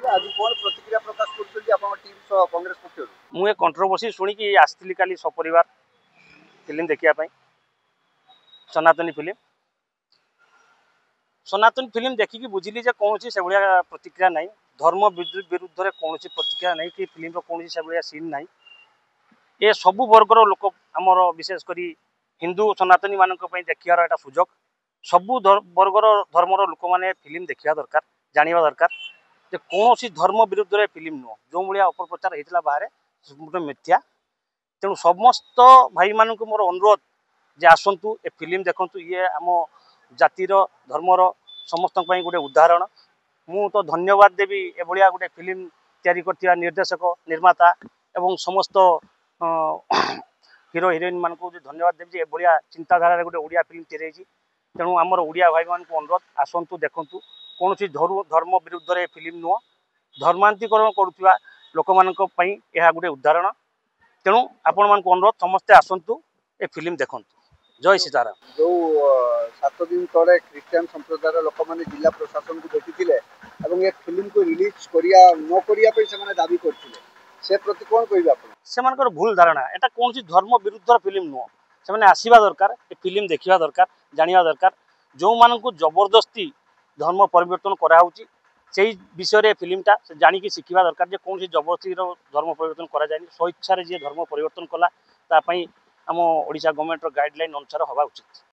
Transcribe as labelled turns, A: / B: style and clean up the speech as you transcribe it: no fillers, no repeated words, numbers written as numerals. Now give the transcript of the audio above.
A: आज कौन प्रतिक्रिया प्रकाश कर कांग्रेस पक्ष
B: मुझे कंट्रोवर्सी शुणी आसती काली सपरिवार फिल्म देखा सनातनी फिल्म देखिकी बुझिली कौन से भाया प्रतिक्रिया ना धर्म विरुद्ध में कौन प्रतिक्रिया ना कि फिल्म कौन से भाया सीन ना ये सबु वर्गर लोक आमर विशेषकर हिंदू सनातनी मान देखार एटा सुजोग सबु वर्गर धर्मर लोक मैंने फिल्म देखा दरकार जाना दरकार जे कौन धर्म विरुद्ध में फिल्म नुह जो भाया अपप्रचार होता बाहर गोटे मिथ्या तेणु समस्त भाई मान मोर अनुरोध जे आसतु ए फिल्म देखु ये आम जातिर धर्मर समस्त गोटे उदाहरण मु तो धन्यवाद देवी एभलिया गोटे फिल्म तैयारी करथिबा निर्देशक निर्माता एवं समस्त हीरो हिरोइन मान को धन्यवाद देवी एभलिया चिंताधारा गोटे ओडिया फिल्म तैयारी तेणु आमर ओडिया भाई मान को अनुरोध आसतु देखु कौन धर्म विरुद्ध में फिल्म नुह धर्मांतरण करुवा लोक मान गोटे उदाहरण तेणु आपण मान अनुरोध समस्ते आसतु ए फिल्म देखु जय सीताराम।
A: जो 7 दिन तले क्रिश्चियन संप्रदायर लोक मैंने जिला प्रशासन को भेटी ये फिल्म को रिलीज करिया न करिया पे से दाबी करथिले से प्रति कौन कहबे आपण
B: से भूल धारणा एटा कौन धर्म विरुद्ध फिल्म नुह से आसवा दरकार ए फिल्म देखा दरकार जाना दरकार जो मान को जबरदस्ती धर्म परिवर्तन कराऊँच से विषय फिल्मटा जानिकी शिखा दरकार कौन जबरदस्ती धर्म परिवर्तन कराए स्वेच्छा जी धर्म परिवर्तन कला आम ओडिशा गवर्नमेंट गाइडलाइन अनुसार हवा उचित।